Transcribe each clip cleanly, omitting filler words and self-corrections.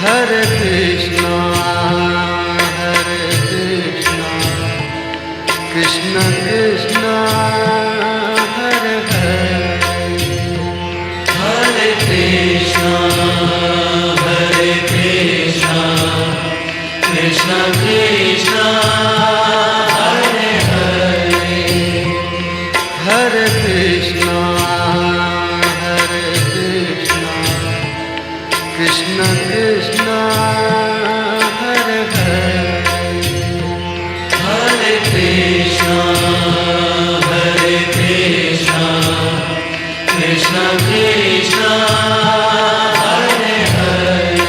Hare Krishna, Hare Krishna, Krishna Krishna, Hare Hare, Hare Krishna, Hare Krishna, Krishna Krishna, Hare Hare, Hare Krishna, Hare Krishna, Krishna Krishna, Hare Hare, Hare Krishna, Hare Krishna, Krishna Krishna, Hare Hare,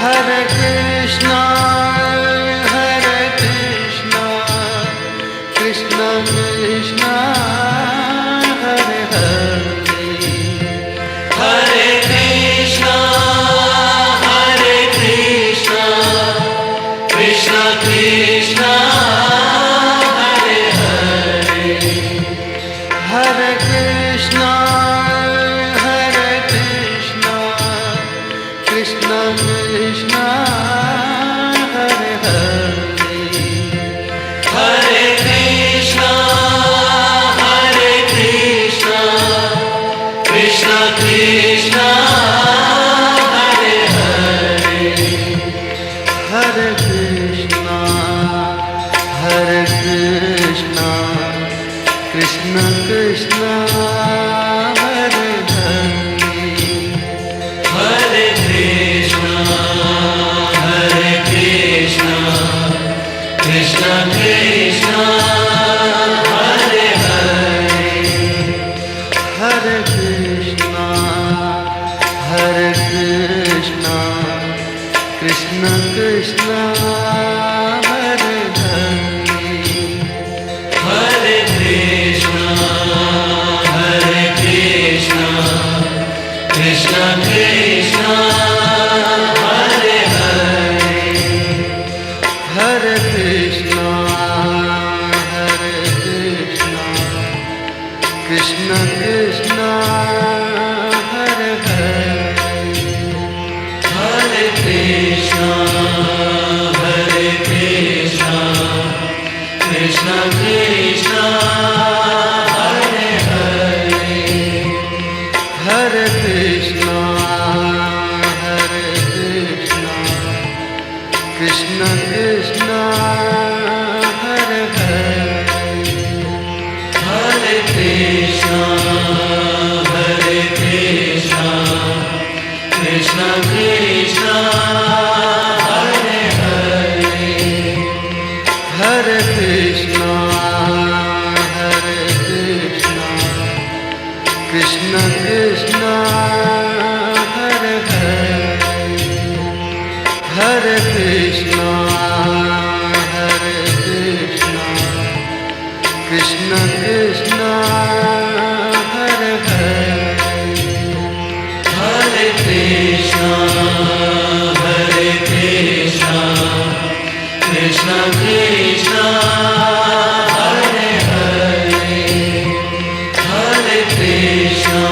Hare Krishna, Hare Krishna, Krishna Krishna, Hare Hare, Hare Krishna, Hare Krishna, Krishna Krishna, Hare Hare, Hare Krishna, Hare Krishna, Krishna Krishna, Hare Hare, Hare Krishna, Hare Krishna, Krishna Krishna, Hare Hare, Hare Krishna, Hare Krishna, Krishna Krishna, Hare Hare, Hare Krishna, Hare Krishna, Krishna Krishna, Hare Hare, Hare Krishna, Hare Krishna, Krishna Krishna, Hare Hare, Hare Krishna, Hare Krishna, Krishna Krishna, Hare Hare, Hare Krishna, Hare Krishna, Krishna Krishna, Hare Hare, Hare Krishna, Hare Krishna, Krishna Krishna, Hare Hare, Hare Krishna, Hare Krishna, Krishna Krishna, Hare Hare, Hare Krishna, Hare Krishna, Krishna Krishna, Hare Hare, Hare Krishna, Hare Krishna, Krishna Krishna, Hare Hare, Hare Krishna, Hare Krishna, Krishna Krishna, Hare Hare, Hare Krishna, Hare Krishna, Krishna Krishna, Hare Hare, Hare Krishna,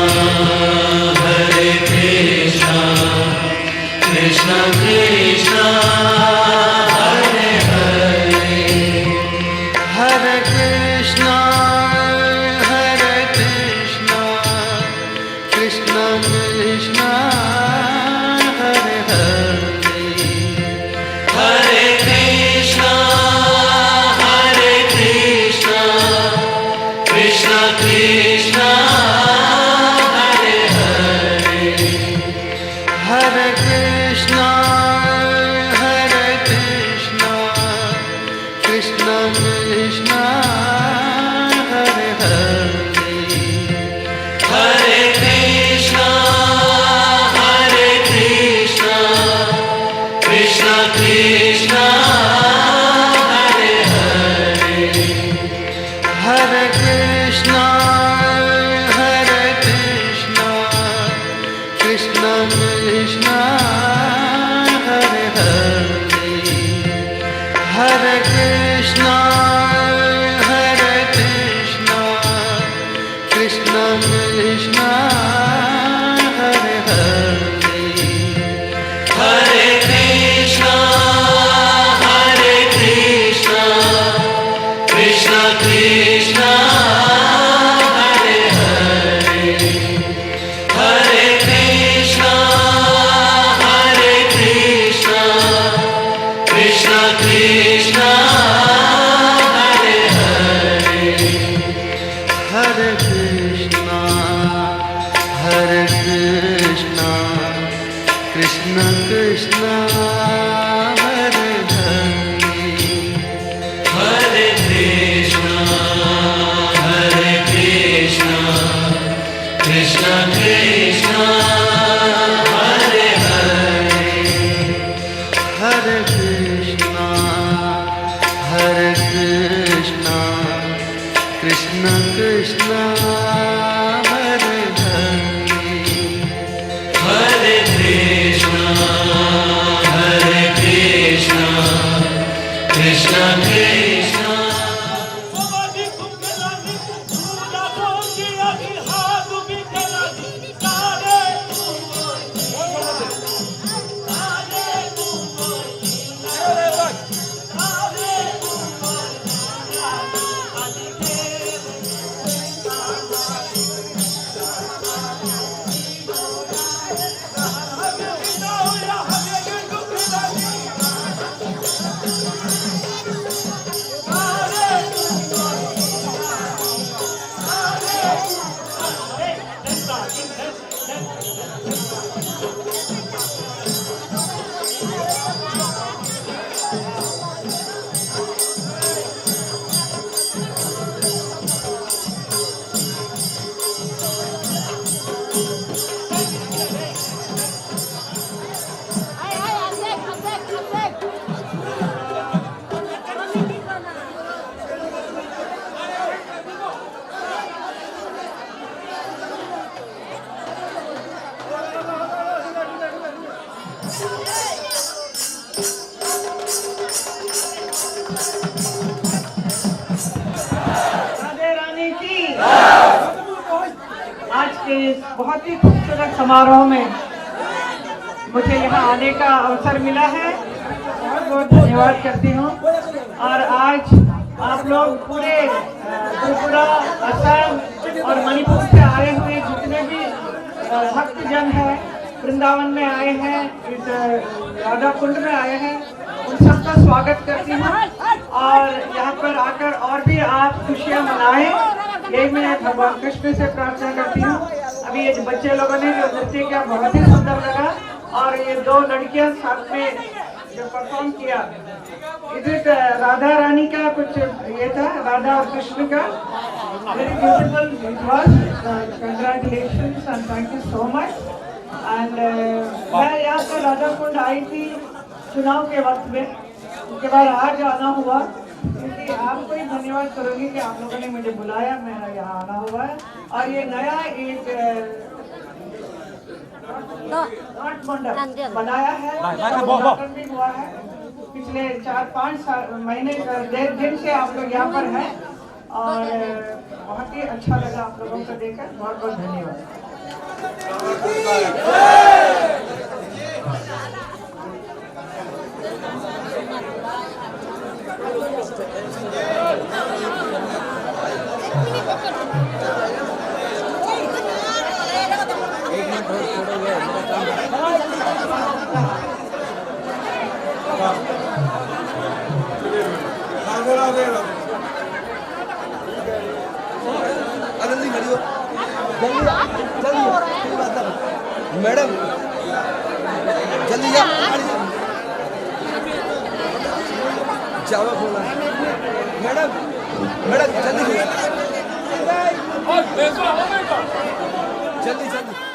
Hare Krishna, Krishna Krishna, Hare Hare, Hare Krishna, Hare Krishna, Krishna Krishna, Hare Hare, Hare Krishna, Hare Krishna, Krishna Krishna, Hare Hare, Hare Krishna, Hare Krishna, Krishna Krishna, Hare Hare, Hare Krishna, Hare Krishna, Krishna Krishna, Hare Hare, Hare Krishna, Hare Krishna, Krishna Krishna, Krishna Krishna Hare Hare, हरे कृष्ण कृष्ण कृष्ण हरे हरे, हरे कृष्ण कृष्ण कृष्ण हरे हरे, हरे कृष्ण कृष्ण कृष्ण। आज के इस बहुत ही खूबसूरत समारोह में मुझे यहाँ आने का अवसर मिला है, बहुत बहुत धन्यवाद करती हूँ। और आज आप लोग पूरे त्रिपुरा, असम और मणिपुर से आए हुए जितने भी भक्तजन हैं, वृंदावन में आए हैं, इस राधा कुंड में आए हैं, उन सबका स्वागत करती हूँ। और यहाँ पर आकर और भी आप खुशियाँ मनाएं, यही मैं भगवान कृष्ण से प्रार्थना करती हूँ। अभी ये बच्चे लोगों ने जो नृत्य किया बहुत ही सुंदर लगा, और ये दो लड़कियां साथ में जो परफॉर्म किया, इधर राधा रानी का कुछ ये था, राधा और कृष्ण का, very beautiful it was. Congratulations and thank you so much. And मैं यहाँ पर राधा कुंड आई थी चुनाव के वक्त में, उसके बाद आज आना हुआ, क्योंकि आपको ही धन्यवाद करूंगी कि आप लोगों ने मुझे बुलाया, मेरा यहाँ आना हुआ है। और ये नया एक नाट मंडल बनाया है, उद्घाटन भी हुआ है। पिछले 4-5 महीने दिन से आप लोग यहाँ पर हैं, और बहुत ही अच्छा लगा आप लोगों को देखकर। बहुत बहुत धन्यवाद। मैडम जल्दी जावा बोला मैडम जल्दी जल्दी